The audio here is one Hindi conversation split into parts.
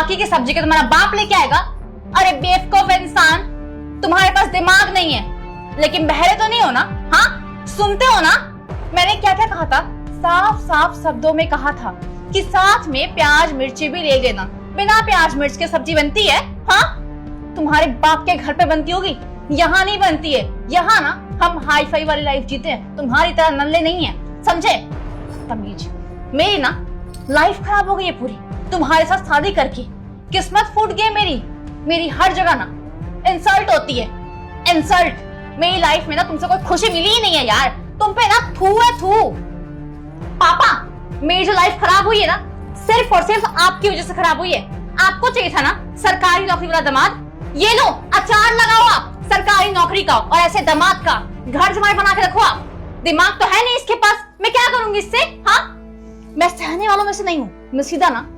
बाकी की सब्जी का तुम्हारा बाप लेके आएगा। अरे बेवकूफ इंसान, तुम्हारे पास दिमाग नहीं है लेकिन बहरे तो नहीं हो ना? हाँ, सुनते हो ना मैंने क्या क्या कहा था? साफ साफ शब्दों में कहा था कि साथ में प्याज मिर्ची भी ले लेना। बिना प्याज मिर्च के सब्जी बनती है? हाँ, तुम्हारे बाप के घर पे बनती होगी, यहाँ नहीं बनती है। यहाँ ना हम हाई फाई वाली लाइफ जीते हैं, तुम्हारी तरह नल्ले नहीं है, समझे? तमीज। मेरी ना लाइफ खराब हो गई है पूरी तुम्हारे साथ शादी करके। किस्मत फूट गई मेरी हर जगह ना इंसल्ट होती है, इंसल्ट। मेरी लाइफ में ना तुमसे कोई खुशी मिली ही नहीं है यार, तुम पे ना थू है थू। पापा, मेरी जो लाइफ खराब हुई है ना सिर्फ और सिर्फ आपकी वजह से खराब हुई है। आपको चाहिए था ना सरकारी नौकरी वाला दामाद, ये लो अचार लगाओ आप सरकारी नौकरी का और ऐसे दामाद का घर जमाई बना के रखो आप। दिमाग तो है नहीं इसके पास, मैं क्या करूंगी इससे? हाँ, मैं सहने वालों में से नहीं हूँ, मैं सीधा ना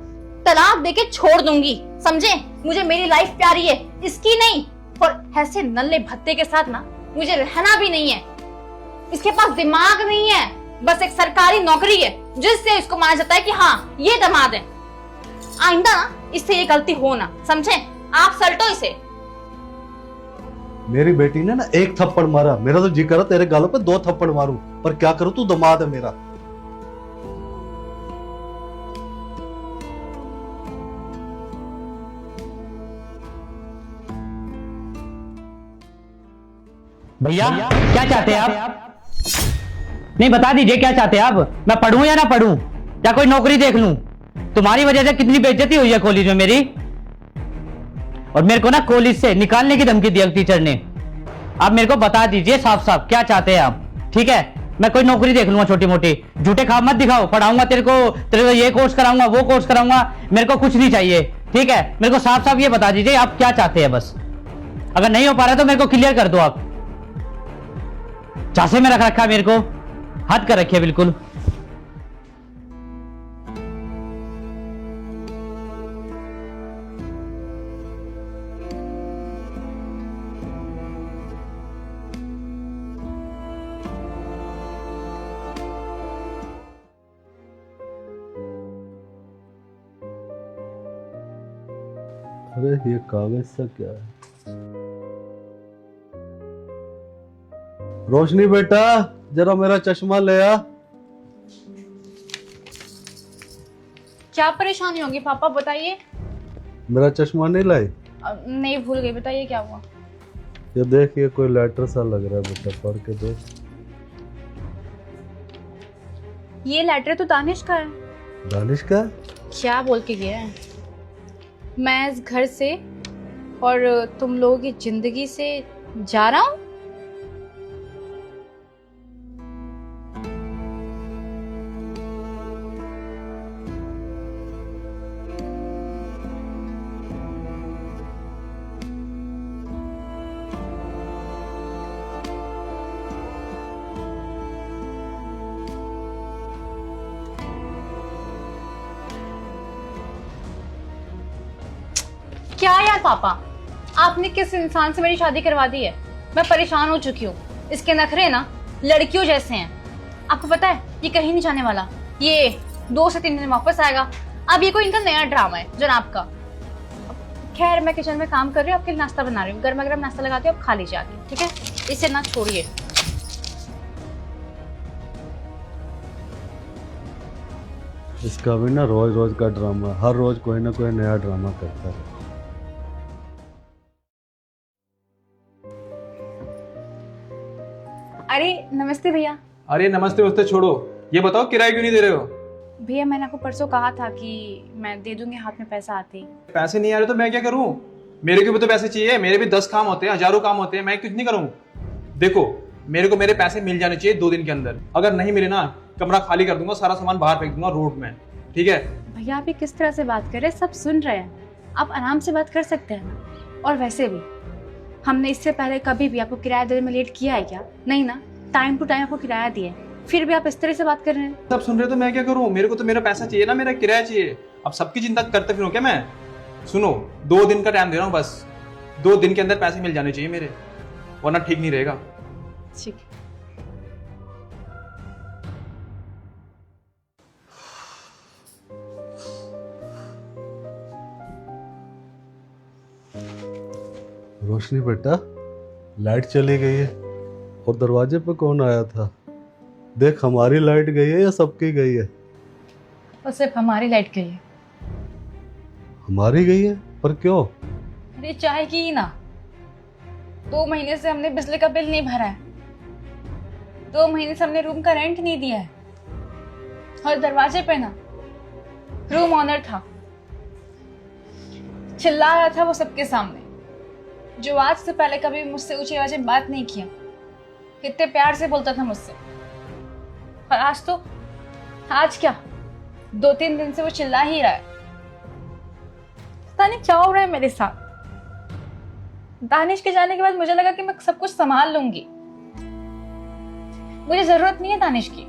तलाक देके छोड़ दूंगी, समझे? मुझे मेरी लाइफ प्यारी है, इसकी नहीं। और ऐसे नल्ले भत्ते के साथ ना मुझे रहना भी नहीं है। इसके पास दिमाग नहीं है, बस एक सरकारी नौकरी है जिससे इसको माना जाता है कि हाँ ये दामाद है। आइंदा ना इससे ये गलती हो ना, समझे? आप सल्टो इसे। मेरी बेटी ने ना एक थप्पड़ मारा, मेरा तो जी करा तेरे गालों पे 2 थप्पड़ मारूं, पर क्या करूं, तू दामाद है मेरा। भैया क्या चाहते हैं आप? नहीं बता दीजिए क्या चाहते हैं आप? मैं पढ़ूं या ना पढ़ूं, या कोई नौकरी देख लूं? तुम्हारी वजह से कितनी बेइज्जती हुई है कॉलेज में मेरी, और मेरे को ना कॉलेज से निकालने की धमकी दी टीचर ने। आप मेरे को बता दीजिए साफ साफ क्या चाहते हैं आप, ठीक है? मैं कोई नौकरी देख लूंगा छोटी मोटी, झूठे ख्वाब मत दिखाओ। पढ़ाऊंगा तेरे को ये कोर्स कराऊंगा, वो कोर्स कराऊंगा, मेरे को कुछ नहीं चाहिए, ठीक है? मेरे को साफ साफ ये बता दीजिए आप क्या चाहते हैं बस। अगर नहीं हो पा रहा तो मेरे को क्लियर कर दो आप। झांसे में रख रखा है मेरे को, हद कर रखी है बिल्कुल। अरे ये कागज सा क्या है? रोशनी बेटा जरा मेरा चश्मा ले आ। क्या परेशानी होगी पापा, बताइए। मेरा चश्मा नहीं लाई? नहीं, भूल गई, बताइए क्या हुआ। ये देख, ये कोई लेटर सा लग रहा है बेटा, पढ़ के देख। ये लेटर तो दानिश का है। दानिश का? क्या बोल के गया है? मैं इस घर से और तुम लोगों की जिंदगी से जा रहा हूँ। क्या यार पापा, आपने किस इंसान से मेरी शादी करवा दी है? मैं परेशान हो चुकी हूँ। इसके नखरे ना लड़कियों जैसे हैं। आपको पता है ये कहीं नहीं जाने वाला, ये 2 से 3 दिन वापस आएगा। अब ये कोई इनका नया ड्रामा है जनाब का। खैर मैं किचन में काम कर रही हूँ, आपके लिए नाश्ता बना रही हूँ, गर्मा गर्म नाश्ता लगाती हूँ, आप खा लीजिए आके, ठीक है? इसे ना छोड़िए। इसका भी ना रोज रोज का ड्रामा, हर रोज कोई ना कोई नया ड्रामा करता है। अरे नमस्ते भैया। अरे नमस्ते वस्ते छोड़ो, ये बताओ किराया क्यों नहीं दे रहे हो? भैया मैंने आपको परसों कहा था कि मैं दे दूंगी हाथ में पैसा आते ही। पैसे नहीं आ रहे तो मैं क्या करूं? मेरे को भी तो पैसे चाहिए, मेरे भी 10 काम होते हैं, हजारों काम होते हैं, मैं कुछ नहीं करूं? देखो मेरे को मेरे पैसे मिल जाने चाहिए 2 दिन के अंदर। अगर नहीं मिले ना, कमरा खाली कर दूंगा, सारा सामान बाहर फेंक दूंगा रोड में, ठीक है? भैया आप ये किस तरह से बात कर रहे हैं? सब सुन रहे हैं, आप आराम से बात कर सकते हैं ना। और वैसे भी हमने इससे पहले कभी भी आपको किराया देने में लेट किया है क्या? नहीं ना, टाइम टू टाइम आपको किराया दिया है, फिर भी आप इस तरह से बात कर रहे हैं। सब सुन रहे तो मैं क्या करूं? मेरे को तो मेरा पैसा चाहिए ना, मेरा किराया चाहिए। अब सबकी चिंता करते फिरूं क्या मैं? सुनो, 2 दिन का टाइम दे रहा हूँ बस, 2 दिन के अंदर पैसे मिल जाने चाहिए मेरे, वरना ठीक नहीं रहेगा। ठीक। रोशनी बेटा, लाइट चली गई है और दरवाजे पे कौन आया था? देख, हमारी लाइट गई है या सबकी गई है? और सिर्फ हमारी लाइट गई है। हमारी गई है, पर क्यों? अरे चाय की ही ना, 2 महीने से हमने बिजली का बिल नहीं भरा है, 2 महीने से हमने रूम का रेंट नहीं दिया है। और दरवाजे पे ना रूम ऑनर था, चिल्ला रहा था वो सबके सामने, जो आज से पहले कभी मुझसे ऊंची आवाज में बात नहीं किया। कितने प्यार से बोलता था मुझसे, और आज क्या 2-3 दिन से वो चिल्ला ही रहा है। पता नहीं क्या हो रहा है मेरे साथ। दानिश के जाने के बाद मुझे लगा कि मैं सब कुछ संभाल लूंगी, मुझे जरूरत नहीं है दानिश की,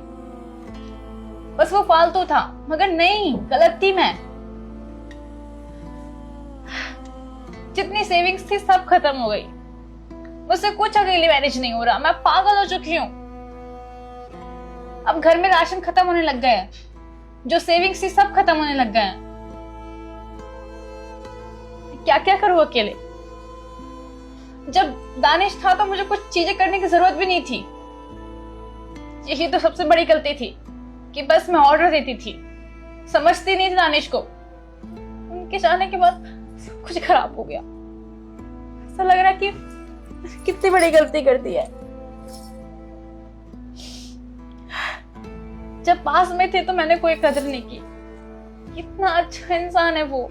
बस वो फालतू था। मगर नहीं, गलत थी मैं। जितनी सेविंग्स थी सब खत्म हो गई, मुझसे कुछ अकेले मैनेज नहीं हो रहा, मैं पागल हो चुकी हूँ। अब घर में राशन खत्म होने लग गए हैं, जो सेविंग्स थी सब खत्म होने लग गए हैं। क्या क्या करूं अकेले? जब दानिश था तो मुझे कुछ चीजें करने की जरूरत भी नहीं थी। यही तो सबसे बड़ी गलती थी कि बस मैं ऑर्डर देती थी, समझती नहीं थी दानिश को। उनके जाने के बाद सब कुछ खराब हो गया। ऐसा लग रहा है कि कितनी बड़ी गलती कर दी है। जब पास में थे तो मैंने कोई कदर नहीं की। कितना अच्छा इंसान है वो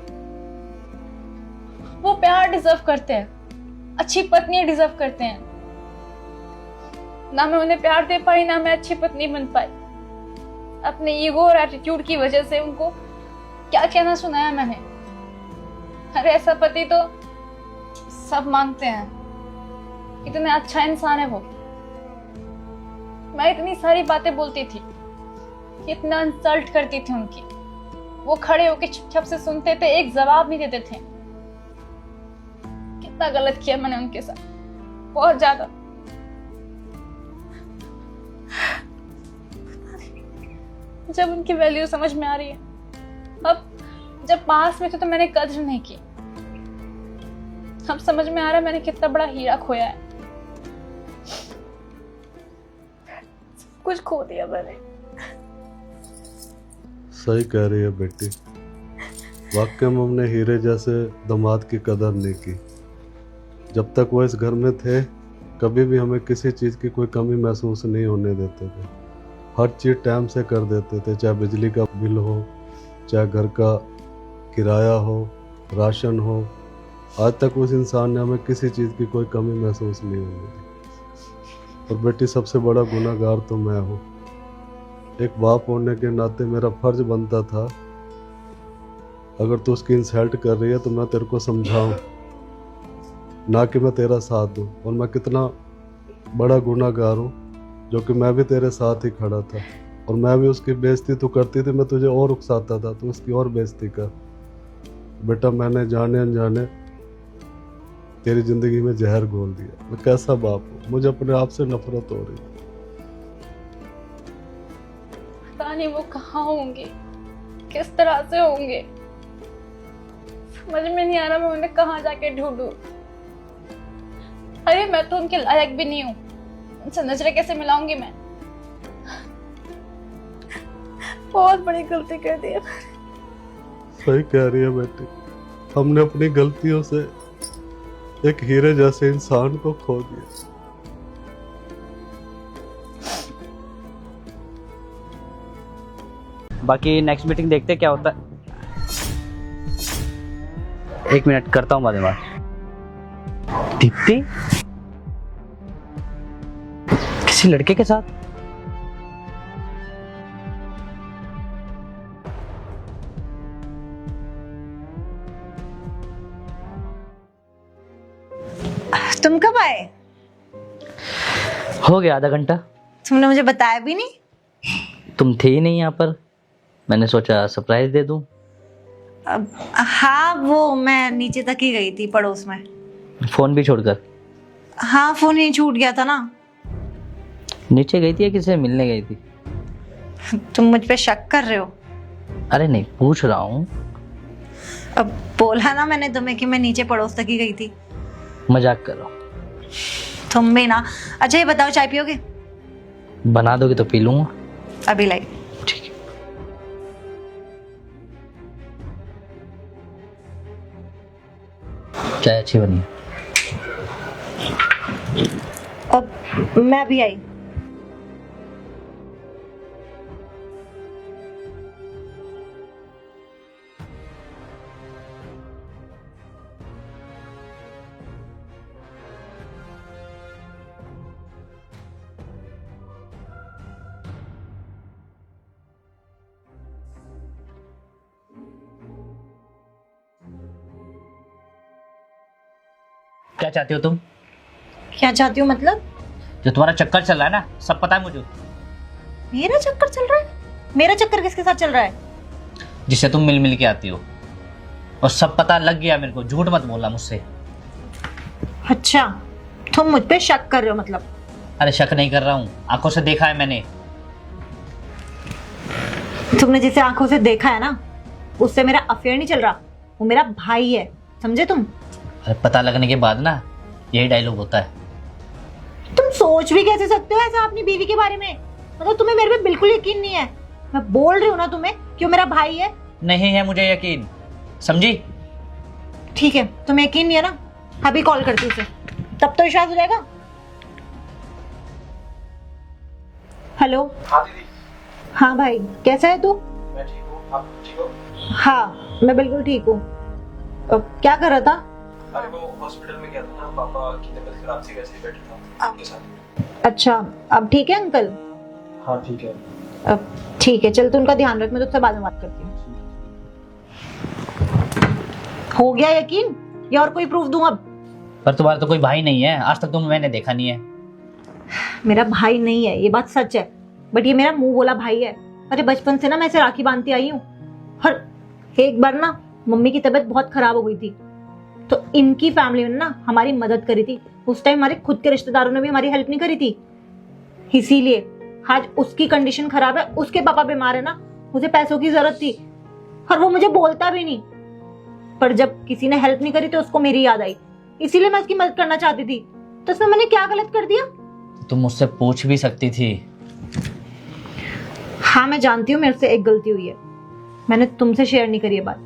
प्यार डिजर्व करते हैं, अच्छी पत्नी डिजर्व करते हैं। ना मैं उन्हें प्यार दे पाई, ना मैं अच्छी पत्नी बन पाई। अपने ईगो और एटीट्यूड की वजह से उनको क्या कहना सुनाया मैंने। अरे ऐसा पति तो सब मांगते हैं, इतना अच्छा इंसान है वो। मैं इतनी सारी बातें बोलती थी, इतना इंसल्ट करती थी उनकी, वो खड़े होकर चुपचाप से सुनते थे, एक जवाब नहीं देते थे। कितना गलत किया मैंने उनके साथ, बहुत ज्यादा। जब उनकी वैल्यू समझ में आ रही है, अब जब पास में थे तो मैंने कदर नहीं की। अब समझ में आ रहा है मैंने कितना बड़ा हीरा खोया है। सब कुछ खो दिया मैंने। सही कह रही है बेटी, वाकई में हमने हीरे जैसे दामाद की कदर नहीं की। जब तक वो इस घर में थे, कभी भी हमें किसी चीज़ की कोई कमी महसूस नहीं होने देते थे। हर चीज़ टाइम से कर देते थे, चाहे बिजली का बिल हो, चाहे घर का किराया हो, राशन हो। आज तक उस इंसान ने हमें किसी चीज़ की कोई कमी महसूस नहीं होने दी। और बेटी, सबसे बड़ा गुनहगार तो मैं हूँ। एक बाप होने के नाते मेरा फर्ज बनता था, अगर तू उसकी इंसल्ट कर रही है तो मैं तेरे को समझाऊं, ना कि मैं तेरा साथ दूं। और मैं कितना बड़ा गुनहगार हूँ, जो कि मैं भी तेरे साथ ही खड़ा था। और मैं भी उसकी बेइज्जती तू करती थी, मैं तुझे और उकसाता था, तू उसकी और बेइज्जती कर। बेटा, मैंने जाने अनजाने तेरी जिंदगी में जहर घोल दिया। मैं कैसा बाप हूँ, मुझे अपने आप से नफरत हो रही। पता नहीं वो कहाँ होंगे, किस तरह से होंगे, समझ में नहीं आ रहा मैं उन्हें कहाँ जाके ढूंढूं। अरे मैं तो उनके लायक भी नहीं हूँ, उनसे नजरें कैसे मिलाऊंगी मैं? बहुत बड़ी गलती कर दी है। सही कह रही है बेटी, हमने अपनी गलतियों से एक हीरे जैसे इंसान को खो दिया। बाकी नेक्स्ट मीटिंग देखते हैं क्या होता है। 1 मिनट करता हूँ बाद में बात। दीप्ति किसी लड़के के साथ? तुम कब आए? हो गया आधा घंटा। तुमने मुझे बताया भी नहीं। तुम थे ही नहीं यहाँ पर, मैंने सोचा सरप्राइज दे दूं। हाँ, वो मैं नीचे तक ही गई थी पड़ोस में। फोन भी छोड़कर? हाँ, फोन ही छूट गया था ना। नीचे गई थी या किसी से मिलने गई थी? तुम मुझ पे शक कर रहे हो? अरे नहीं, पूछ रहा हूँ। अब बोला ना मैंने तुम्हें कि मैं नीचे पड़ोस तक ही गई थी। मजाक कर रहा हूँ। तुम भी ना। अच्छा ये बताओ, चाय पियोगे? बना दोगे तो पी लूंगा। अभी लाई। ठीक है। चाय अच्छी बनी है। अब मैं भी आई। क्या चाहती हो तुम? क्या चाहती हूँ मतलब? जो तुम्हारा चक्कर चल रहा है ना, सब पता है मुझे। मेरा चक्कर चल रहा है? मेरा चक्कर किसके साथ चल रहा है? जिससे तुम मिल मिल के आती हो, और सब पता लग गया मेरे को। झूठ मत बोलना मुझसे। अच्छा, तुम मुझ पे शक कर रहे हो मतलब? अरे शक नहीं कर रहा हूँ, आंखों से देखा है मैंने। तुमने जिसे आंखों से देखा है ना, उससे मेरा अफेयर नहीं चल रहा। वो मेरा भाई है, समझे तुम? अरे पता लगने के बाद ना यही डायलॉग होता है। तुम सोच भी कैसे सकते हो ऐसा अपनी बीवी के बारे में? मतलब तुम्हें मेरे पे बिल्कुल यकीन नहीं है। मैं बोल रही हूँ ना तुम्हें कि वो मेरा भाई है। नहीं है मुझे यकीन, समझी? ठीक है, तुम्हें यकीन नहीं है ना? अभी कॉल करती हूँ उसे, तब तो विश्वास हो जाएगा। हेलो। हाँ दीदी। हाँ भाई, कैसा है तू? मैं ठीक हूँ, आप ठीक हो? हाँ मैं बिल्कुल ठीक हूँ। क्या कर रहा था? अरे वो हॉस्पिटल में गया था ना, पापा की तबीयत खराब थी, वैसे ही बैठा था आपके साथ। अच्छा, अब ठीक है अंकल? हाँ ठीक है। अब ठीक है, चल तू उनका ध्यान रख, मैं तुझसे बाद में बात करती हूँ। हो गया यकीन या और कोई प्रूफ दूं अब? पर तुम्हारा तो कोई भाई नहीं है, आज तक तुम मैंने देखा नहीं है। मेरा भाई नहीं है, ये बात सच है, बट ये मेरा मुंह बोला भाई है। अरे बचपन से ना मैं इसे राखी बांधती आई हूँ। हर एक बार ना मम्मी की तबीयत बहुत खराब हो गई थी, तो इनकी फैमिली ने ना हमारी मदद करी थी। उस टाइम हमारे खुद के रिश्तेदारों ने भी हमारी हेल्प नहीं करी थी। इसीलिए आज उसकी कंडीशन खराब है, उसके पापा बीमार है ना, मुझे पैसों की जरूरत थी और वो मुझे बोलता भी नहीं। पर जब किसी ने हेल्प नहीं करी तो उसको मेरी याद आई, इसीलिए मैं उसकी मदद करना चाहती थी। तो इसमें मैंने क्या गलत कर दिया? तुम मुझसे पूछ भी सकती थी। हाँ मैं जानती हूँ मेरे से एक गलती हुई है, मैंने तुमसे शेयर नहीं करी ये बात,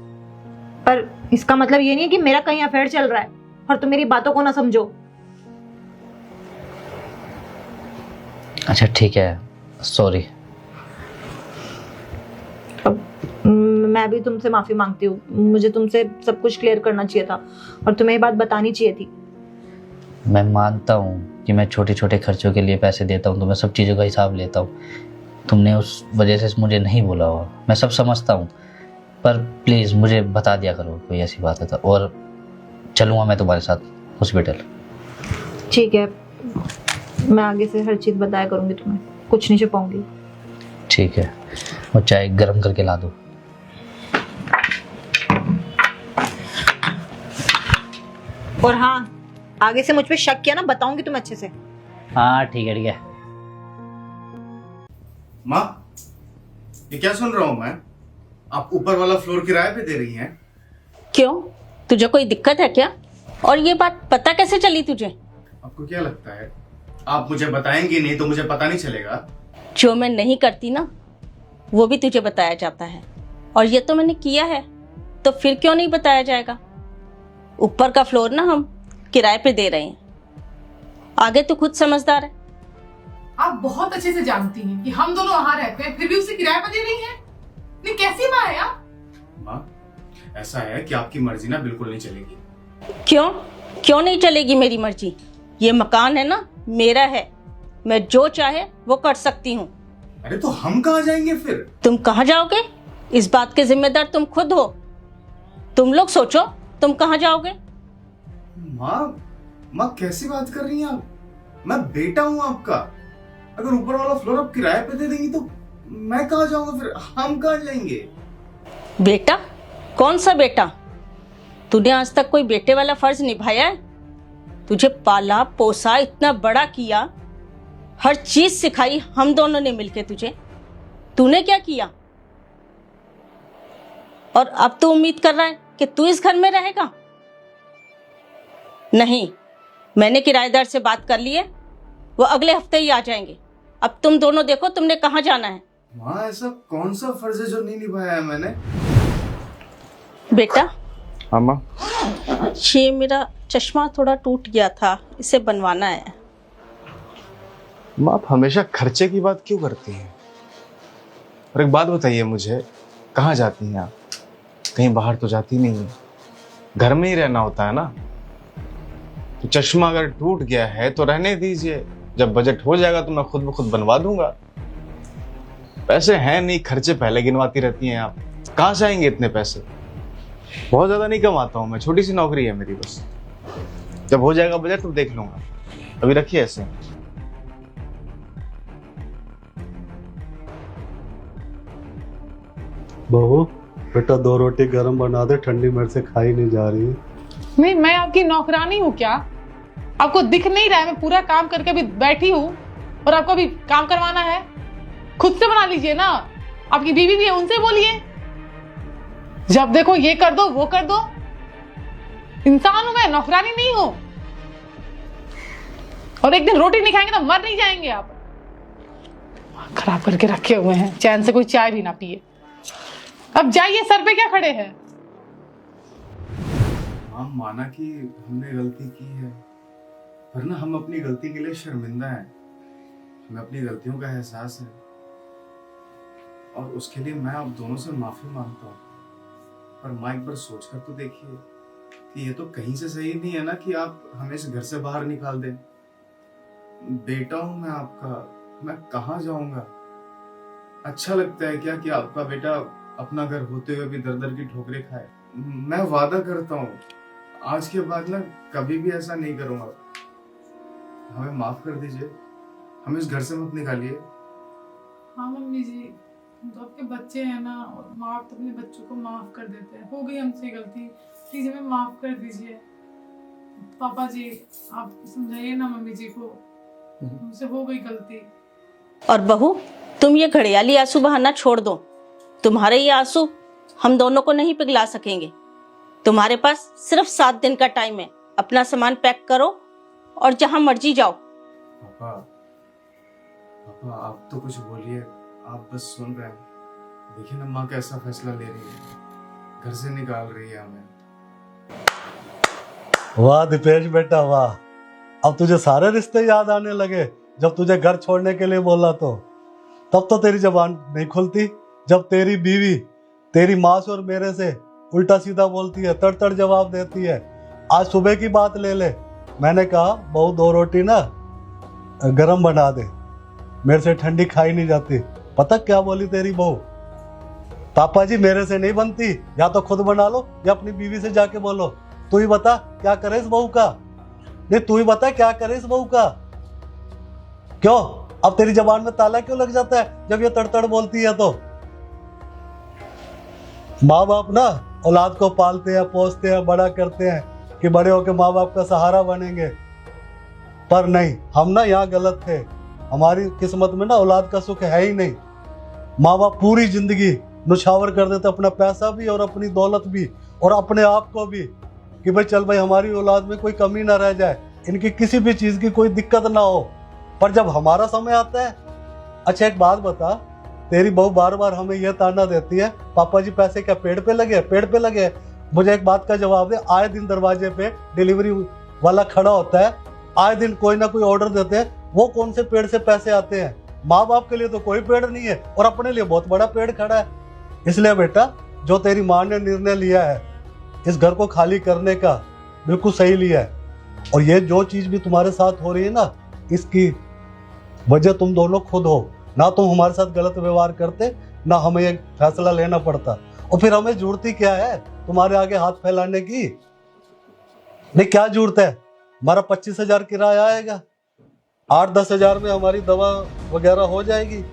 पर इसका मतलब ये नहीं है कि मेरा कहीं अफेयर चल रहा है और तुम मेरी बातों को ना समझो। अच्छा ठीक है, सॉरी। अब मैं भी तुमसे माफी मांगती हूँ, मुझे तुमसे सब कुछ क्लियर करना चाहिए था और तुम्हें ये बात बतानी चाहिए थी। मैं मानता हूँ कि मैं छोटे छोटे खर्चों के लिए पैसे देता हूँ, तो मैं सब चीज़ों का हिसाब लेता हूँ। तुमने उस वजह से मुझे नहीं बोला हो, मैं सब समझता हूँ, पर प्लीज़ मुझे बता दिया करो कोई ऐसी बात है तो, और चलूँगा मैं तुम्हारे साथ हॉस्पिटल। ठीक है, मैं आगे से हर चीज बताया करूंगी तुम्हें, कुछ नहीं छुपाऊंगी। ठीक है, और चाय गर्म करके ला दो। और हाँ, आगे से मुझ पे शक किया ना, बताऊंगी तुम अच्छे से। हाँ ठीक है ठीक है। माँ, ये क्या सुन रहा हूँ मैं? आप ऊपर वाला फ्लोर किराए पे दे रही हैं? क्यों, तुझे कोई दिक्कत है क्या? और ये बात पता कैसे चली तुझे? आपको क्या लगता है आप मुझे बताएंगे नहीं तो मुझे पता नहीं चलेगा? जो मैं नहीं करती ना, वो भी तुझे बताया जाता है, और ये तो मैंने किया है, तो फिर क्यों नहीं बताया जाएगा? ऊपर का फ्लोर ना हम किराए पे दे रहे हैं, आगे तो खुद समझदार है। आप बहुत अच्छे से जानती हैं कि हम दोनों वहां रहते हैं, फिर भी उसे किराए पर दे रही हैं। नहीं, कैसी माँ है आप? माँ, ऐसा है कि आपकी मर्जी ना बिल्कुल नहीं चलेगी। क्यों क्यों नहीं चलेगी मेरी मर्जी? ये मकान है ना, मेरा है, मैं जो चाहे वो कर सकती हूँ। अरे तो हम कहाँ जाएंगे फिर? तुम कहाँ जाओगे, इस बात के जिम्मेदार तुम खुद हो। तुम लोग सोचो तुम कहाँ जाओगे। माँ कैसी बात कर रही हैं आप? मैं बेटा हूँ आपका। अगर ऊपर वाला फ्लोर आप किराए पे दे देंगी तो मैं कहाँ जाऊंगा फिर? हम कहाँ जाएंगे? बेटा? कौन सा बेटा? तूने आज तक कोई बेटे वाला फर्ज निभाया है? तुझे पाला पोसा, इतना बड़ा किया, हर चीज सिखाई हम दोनों ने मिलके तुझे। तूने क्या किया? और अब तू उम्मीद कर रहा है कि तू इस घर में रहेगा? नहीं, मैंने किराएदार से बात कर ली है, वो अगले हफ्ते ही आ जाएंगे। अब तुम दोनों देखो तुमने कहाँ जाना है। माँ ऐसा कौन सा फर्ज है जो नहीं निभाया है मैंने? बेटा हाँ माँ। ये मेरा चश्मा थोड़ा टूट गया था, इसे बनवाना है। माँ आप हमेशा खर्चे की बात क्यों करती हैं? और एक बात बताइए मुझे, कहाँ जाती हैं आप? कहीं बाहर तो जाती नहीं है, घर में ही रहना होता है ना। तो चश्मा अगर टूट गया है तो रहने दीजिए, जब बजट हो जाएगा तो मैं खुद ब खुद बनवा दूंगा। पैसे हैं नहीं, खर्चे पहले गिनवाती रहती हैं आप। कहाँ से आएंगे इतने पैसे? बहुत ज्यादा नहीं कमाता हूँ मैं, छोटी सी नौकरी है मेरी बस। जब हो जाएगा बजट तो देख लूंगा, अभी रखिए ऐसे। बहू बेटा 2 रोटी गरम बना दे, ठंडी मेरे से खाई नहीं जा रही है। नहीं, मैं आपकी नौकरानी हूँ क्या? आपको दिख नहीं रहा है मैं पूरा काम करके अभी बैठी हूँ और आपको अभी काम करवाना है? खुद से बना लीजिए ना। आपकी बीवी भी है, उनसे बोलिए। जब देखो ये कर दो वो कर दो। इंसान हूं मैं, नौकरानी नहीं हूं। और एक दिन रोटी नहीं खाएंगे तो मर नहीं जाएंगे आप। खराब करके रखे हुए हैं, चैन से कोई चाय भी ना पिए। अब जाइए, सर पे क्या खड़े हैं? माँ माना कि हमने गलती की है, पर ना हम अपनी गलती के लिए शर्मिंदा हैं। हमें अपनी गलतियों का एहसास है और उसके लिए मैं आप दोनों से माफी मांगता हूँ। पर माँ एक बार सोचकर तो देखिए कि ये तो कहीं से सही नहीं है ना कि आप हमें इस घर से बाहर निकाल दें। बेटा हूं मैं आपका, मैं कहाँ जाऊंगा? अच्छा लगता है क्या कि आपका बेटा अपना घर होते हुए भी दर दर की ठोकरें खाए? मैं वादा करता हूँ आज के बाद ना कभी भी ऐसा नहीं करूंगा। हमें माफ कर दीजिए, हमें इस घर से मत निकालिए। हाँ मम्मी जी, हम तो आपके बच्चे हैं ना, और माँ तो अपने बच्चों को माफ कर देते हैं। हो गई हमसे गलती, प्लीज हमें माफ कर दीजिए। पापा जी आप समझाइए ना मम्मी जी को, हमसे हो गई गलती। और बहू तुम ये घड़ियाली आंसू बहाना छोड़ दो। तुम्हारे ये आंसू हम दोनों को नहीं पिघला सकेंगे। तुम्हारे पास सिर्फ 7 दिन का टाइम है। अपना सामान पैक करो और जहां मर्जी जाओ। पापा पापा आप तो कुछ बोलिए, आप बस सुन रहे हैं। देखिए ना माँ कैसा फैसला ले रही है, घर से निकाल रही है हमें। वाह दीपेश बेटा वाह, अब तुझे सारे रिश्ते याद आने लगे। जब तुझे घर छोड़ने के लिए बोला तो तब तो तेरी जबान नहीं खुलती। जब तेरी बीवी तेरी माँ से और मेरे से उल्टा सीधा बोलती है, तड़ जवाब देती है। आज सुबह की बात ले ले, मैंने कहा बहू 2 रोटी ना गरम बना दे, मेरे से ठंडी खाई नहीं जाती। पता क्या बोली तेरी बहू? पापा जी मेरे से नहीं बनती, या तो खुद बना लो या अपनी बीवी से जाके बोलो। तू ही बता क्या करे इस बहू का? नहीं तू ही बता क्या करे इस बहू का? क्यों अब तेरी जबान में ताला क्यों लग जाता है जब ये तड़ बोलती है? तो माँ बाप ना औलाद को पालते हैं, पोसते हैं, बड़ा करते हैं कि बड़े होकर माँ बाप का सहारा बनेंगे। पर नहीं, हम ना यहाँ गलत थे। हमारी किस्मत में ना औलाद का सुख है ही नहीं। माँ बाप पूरी जिंदगी नुछावर कर देते, अपना पैसा भी और अपनी दौलत भी और अपने आप को भी, कि भाई चल भाई हमारी औलाद में कोई कमी ना रह जाए, इनकी किसी भी चीज की कोई दिक्कत ना हो। पर जब हमारा समय आता है, अच्छा एक बात बता, तेरी बहू बार बार हमें यह ताना देती है पापा जी पैसे क्या पेड़ पे लगे? पेड़ पे लगे। मुझे एक बात का जवाब दे, आए दिन दरवाजे पे डिलीवरी वाला खड़ा होता है, आए दिन कोई ना कोई ऑर्डर देते हैं, वो कौन से पेड़ से पैसे आते हैं? माँ बाप के लिए तो कोई पेड़ नहीं है और अपने लिए बहुत बड़ा पेड़ खड़ा है। इसलिए बेटा जो तेरी माँ ने निर्णय लिया है इस घर को खाली करने का, बिल्कुल सही लिया है। और ये जो चीज भी तुम्हारे साथ हो रही है ना, इसकी वजह तुम दोनों खुद हो। ना तुम हमारे साथ गलत व्यवहार करते, ना हमें एक फैसला लेना पड़ता। और फिर हमें जरूरत क्या है तुम्हारे आगे हाथ फैलाने की? नहीं क्या जरूरत है? हमारा 25,000 किराया आएगा, 8-10 हजार में हमारी दवा वगैरह हो जाएगी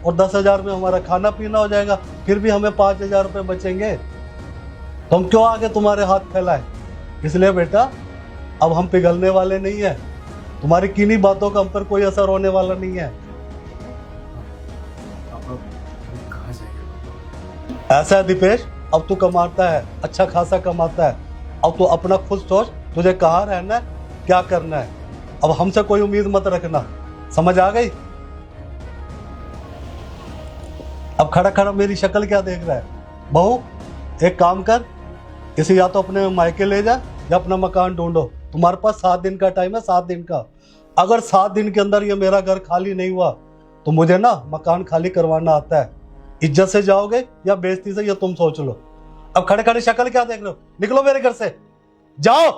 और 10 हजार में हमारा खाना पीना हो जाएगा, फिर भी हमें 5,000 रुपये बचेंगे। तो हम क्यों आगे तुम्हारे हाथ फैलाएं? इसलिए बेटा अब हम पिघलने वाले नहीं है, तुम्हारी किन्हीं बातों का हम पर कोई असर होने वाला नहीं है। कहाँ जाएगा? ऐसा है दीपेश, अब तू कमाता है, अच्छा खासा कमाता है, अब तू अपना खुद सोच, तुझे कहाँ रहना है, क्या करना है। अब हमसे कोई उम्मीद मत रखना, समझ आ गई? अब खड़ा खड़ा मेरी शक्ल क्या देख रहा है? बहू एक काम कर, इसे या तो अपने मायके ले जा या अपना मकान ढूंढो। तुम्हारे पास 7 दिन का टाइम है, 7 दिन का। अगर 7 दिन के अंदर ये मेरा घर खाली नहीं हुआ तो मुझे ना मकान खाली करवाना आता है। इज्जत से जाओगे या बेइज्जती से, ये तुम सोच लो। अब खड़े खड़े शक्ल क्या देख रहे हो? निकलो मेरे घर से, जाओ।